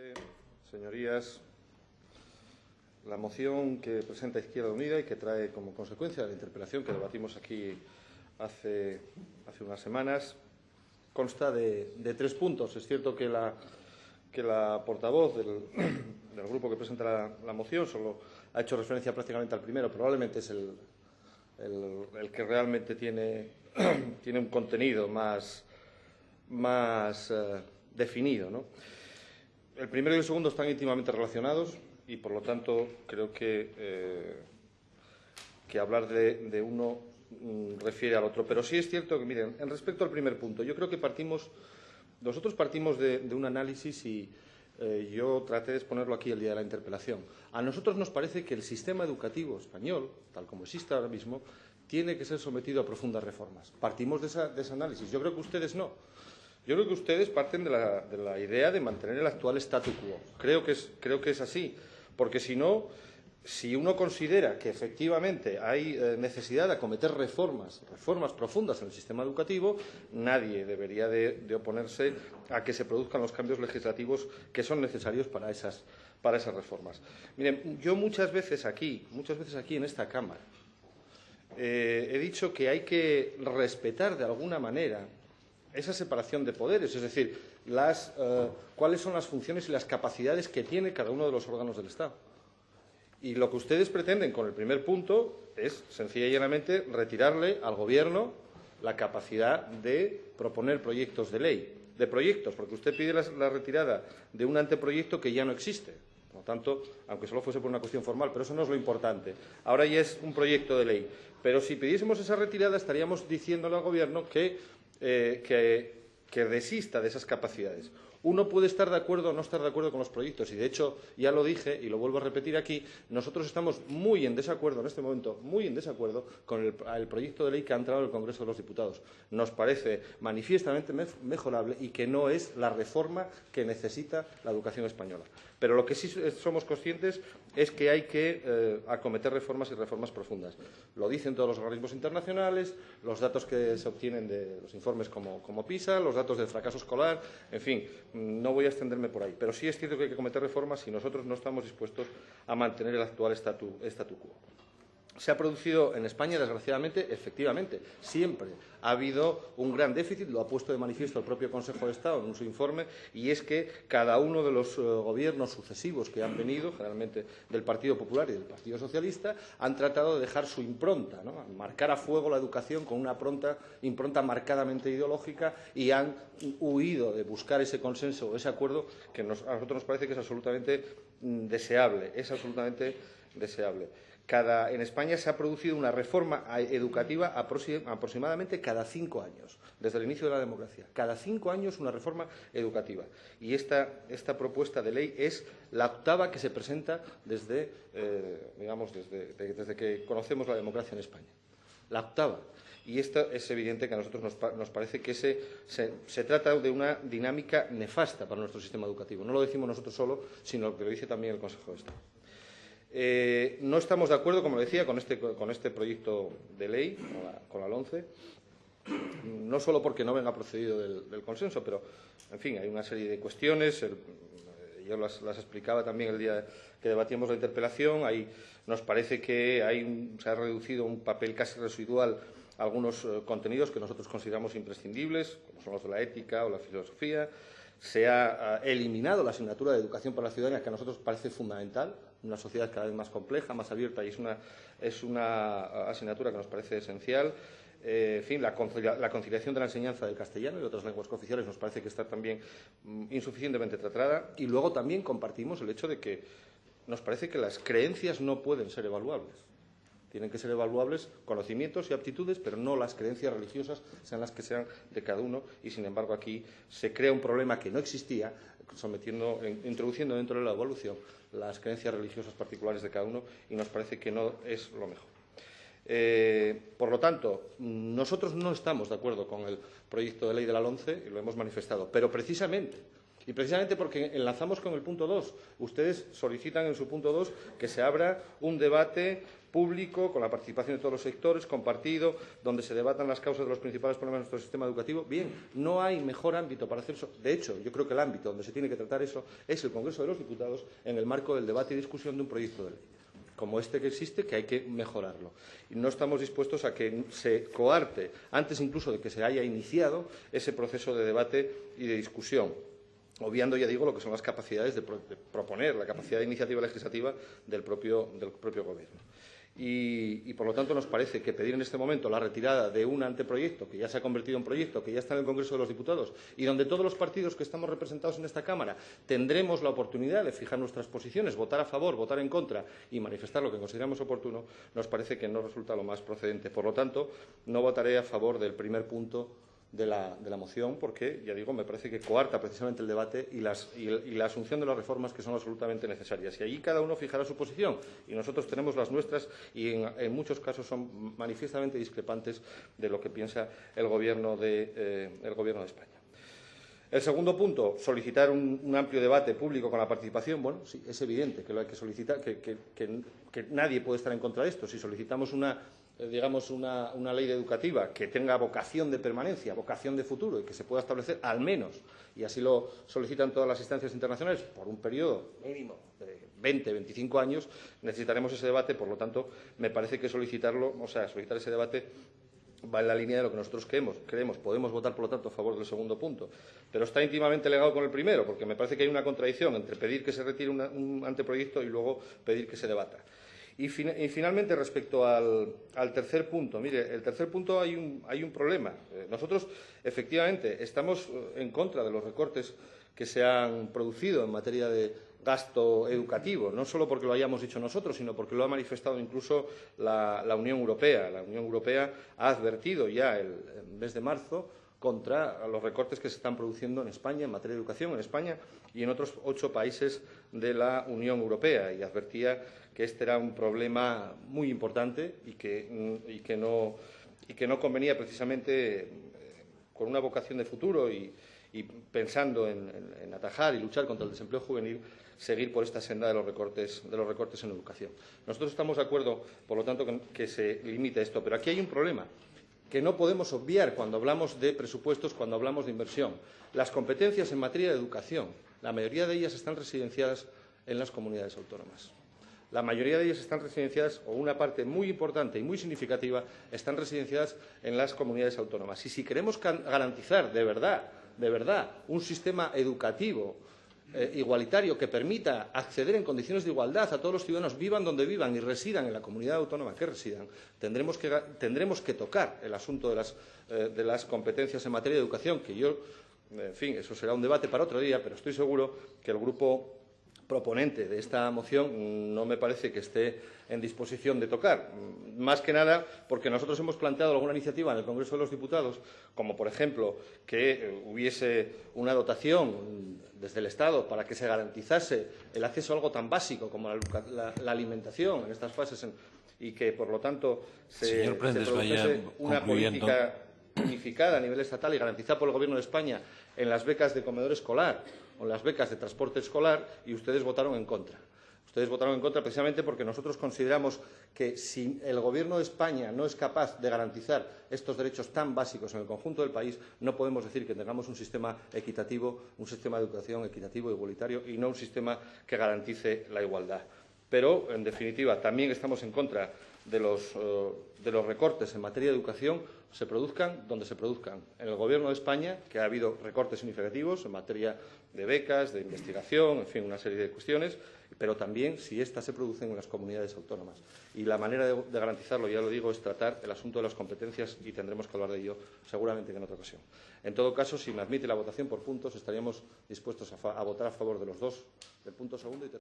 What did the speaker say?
presidente, señorías, la moción que presenta Izquierda Unida y que trae como consecuencia la interpelación que debatimos aquí hace unas semanas consta de 3 puntos. Es cierto que la portavoz del grupo que presenta la moción solo ha hecho referencia prácticamente al primero. Probablemente es el que realmente tiene un contenido más definido, ¿no? El primero y el segundo están íntimamente relacionados y, por lo tanto, creo que hablar de uno refiere al otro. Pero sí es cierto que, miren, en respecto al primer punto, yo creo que nosotros partimos de un análisis y yo traté de exponerlo aquí el día de la interpelación. A nosotros nos parece que el sistema educativo español, tal como existe ahora mismo, tiene que ser sometido a profundas reformas. Partimos de ese análisis. Yo creo que ustedes no. Yo creo que ustedes parten de la idea de mantener el actual statu quo. Creo que es así, porque si no, si uno considera que efectivamente hay necesidad de acometer reformas profundas en el sistema educativo, nadie debería de oponerse a que se produzcan los cambios legislativos que son necesarios para esas reformas. Miren, yo muchas veces aquí en esta Cámara, he dicho que hay que respetar de alguna manera esa separación de poderes, es decir, cuáles son las funciones y las capacidades que tiene cada uno de los órganos del Estado. Y lo que ustedes pretenden con el primer punto es, sencilla y llanamente, retirarle al Gobierno la capacidad de proponer proyectos de ley. De proyectos, porque usted pide la retirada de un anteproyecto que ya no existe. Por lo tanto, aunque solo fuese por una cuestión formal, pero eso no es lo importante. Ahora ya es un proyecto de ley. Pero si pidiésemos esa retirada, estaríamos diciéndole al Gobierno que desista de esas capacidades. Uno puede estar de acuerdo o no estar de acuerdo con los proyectos y, de hecho, ya lo dije y lo vuelvo a repetir aquí, nosotros estamos muy en desacuerdo en este momento, muy en desacuerdo con el proyecto de ley que ha entrado en el Congreso de los Diputados. Nos parece manifiestamente mejorable y que no es la reforma que necesita la educación española. Pero lo que sí somos conscientes es que hay que acometer reformas y reformas profundas. Lo dicen todos los organismos internacionales, los datos que se obtienen de los informes como PISA, los datos del fracaso escolar, en fin, no voy a extenderme por ahí. Pero sí es cierto que hay que acometer reformas y nosotros no estamos dispuestos a mantener el actual statu quo. Se ha producido en España, desgraciadamente, efectivamente, siempre ha habido un gran déficit, lo ha puesto de manifiesto el propio Consejo de Estado en su informe, y es que cada uno de los gobiernos sucesivos que han venido, generalmente del Partido Popular y del Partido Socialista, han tratado de dejar su impronta, ¿no? Marcar a fuego la educación con una impronta marcadamente ideológica y han huido de buscar ese consenso o ese acuerdo que a nosotros nos parece que es absolutamente deseable, En España se ha producido una reforma educativa aproximadamente cada 5 años, desde el inicio de la democracia. Cada 5 años una reforma educativa. Y esta propuesta de ley es la 8ª que se presenta desde que conocemos la democracia en España. La 8ª. Y esto es evidente que a nosotros nos parece que se trata de una dinámica nefasta para nuestro sistema educativo. No lo decimos nosotros solo, sino que lo dice también el Consejo de Estado. No estamos de acuerdo, como decía, con este proyecto de ley, con la LOMCE, no solo porque no venga procedido del consenso, pero, en fin, hay una serie de cuestiones. Yo las explicaba también el día que debatíamos la interpelación. Nos parece que se ha reducido un papel casi residual a algunos contenidos que nosotros consideramos imprescindibles, como son los de la ética o la filosofía. Se ha eliminado la asignatura de educación para la ciudadanía, que a nosotros parece fundamental, una sociedad cada vez más compleja, más abierta, y es una asignatura que nos parece esencial. En fin, la conciliación de la enseñanza del castellano y de otras lenguas cooficiales nos parece que está también insuficientemente tratada. Y luego también compartimos el hecho de que nos parece que las creencias no pueden ser evaluables. Tienen que ser evaluables conocimientos y aptitudes, pero no las creencias religiosas, sean las que sean de cada uno. Y, sin embargo, aquí se crea un problema que no existía, introduciendo dentro de la evaluación las creencias religiosas particulares de cada uno, y nos parece que no es lo mejor. Por lo tanto, nosotros no estamos de acuerdo con el proyecto de ley de la LOMCE y lo hemos manifestado, pero precisamente, Y precisamente porque enlazamos con el punto 2. Ustedes solicitan en su punto 2 que se abra un debate público, con la participación de todos los sectores, compartido, donde se debatan las causas de los principales problemas de nuestro sistema educativo. Bien, no hay mejor ámbito para hacer eso. De hecho, yo creo que el ámbito donde se tiene que tratar eso es el Congreso de los Diputados en el marco del debate y discusión de un proyecto de ley como este que existe, que hay que mejorarlo. Y no estamos dispuestos a que se coarte, antes incluso de que se haya iniciado, ese proceso de debate y de discusión, obviando, ya digo, lo que son las capacidades de proponer, la capacidad de iniciativa legislativa del propio Gobierno. Y, por lo tanto, nos parece que pedir en este momento la retirada de un anteproyecto que ya se ha convertido en proyecto, que ya está en el Congreso de los Diputados y donde todos los partidos que estamos representados en esta Cámara tendremos la oportunidad de fijar nuestras posiciones, votar a favor, votar en contra y manifestar lo que consideramos oportuno, nos parece que no resulta lo más procedente. Por lo tanto, no votaré a favor del primer punto de la moción porque, ya digo, me parece que coarta precisamente el debate y la asunción de las reformas que son absolutamente necesarias. Y allí cada uno fijará su posición y nosotros tenemos las nuestras y en muchos casos son manifiestamente discrepantes de lo que piensa el Gobierno de España. El segundo punto, solicitar un amplio debate público con la participación. Bueno, sí, es evidente que lo hay que solicitar, que nadie puede estar en contra de esto. Si solicitamos una ley educativa que tenga vocación de permanencia, vocación de futuro y que se pueda establecer al menos, y así lo solicitan todas las instancias internacionales, por un periodo mínimo de 20, 25 años, necesitaremos ese debate. Por lo tanto, me parece que solicitar ese debate va en la línea de lo que nosotros creemos. Podemos votar, por lo tanto, a favor del segundo punto. Pero está íntimamente ligado con el primero, porque me parece que hay una contradicción entre pedir que se retire un anteproyecto y luego pedir que se debata. Y finalmente, respecto al tercer punto, mire, el tercer punto hay un problema. Nosotros, efectivamente, estamos en contra de los recortes que se han producido en materia de gasto educativo, no solo porque lo hayamos dicho nosotros, sino porque lo ha manifestado incluso la Unión Europea. La Unión Europea ha advertido ya el mes de marzo contra los recortes que se están produciendo en España en materia de educación, en España y en otros 8 países de la Unión Europea, y advertía que este era un problema muy importante y que no convenía precisamente con una vocación de futuro y pensando en atajar y luchar contra el desempleo juvenil, seguir por esta senda de los recortes en educación. Nosotros estamos de acuerdo, por lo tanto, que se limite esto, pero aquí hay un problema que no podemos obviar cuando hablamos de presupuestos, cuando hablamos de inversión. Las competencias en materia de educación, la mayoría de ellas están residenciadas en las comunidades autónomas. La mayoría de ellas están residenciadas, o una parte muy importante y muy significativa, están residenciadas en las comunidades autónomas. Y si queremos garantizar de verdad, un sistema educativo igualitario que permita acceder en condiciones de igualdad a todos los ciudadanos, vivan donde vivan y residan en la comunidad autónoma que residan, tendremos que tocar el asunto de las competencias en materia de educación, que yo, en fin, eso será un debate para otro día, pero estoy seguro que el grupo proponente de esta moción no me parece que esté en disposición de tocar. Más que nada porque nosotros hemos planteado alguna iniciativa en el Congreso de los Diputados, como por ejemplo que hubiese una dotación desde el Estado para que se garantizase el acceso a algo tan básico como la alimentación en estas fases y que, por lo tanto, se produjese una política unificada a nivel estatal y garantizada por el Gobierno de España en las becas de comedor escolar o en las becas de transporte escolar, y ustedes votaron en contra. Ustedes votaron en contra precisamente porque nosotros consideramos que si el Gobierno de España no es capaz de garantizar estos derechos tan básicos en el conjunto del país, no podemos decir que tengamos un sistema equitativo, un sistema de educación equitativo e igualitario y no un sistema que garantice la igualdad. Pero, en definitiva, también estamos en contra de los recortes en materia de educación, se produzcan donde se produzcan. En el Gobierno de España, que ha habido recortes significativos en materia de becas, de investigación, en fin, una serie de cuestiones, pero también si éstas se producen en las comunidades autónomas. Y la manera de garantizarlo, ya lo digo, es tratar el asunto de las competencias y tendremos que hablar de ello seguramente en otra ocasión. En todo caso, si me admite la votación por puntos, estaríamos dispuestos a votar a favor de los dos, del punto segundo y tercero.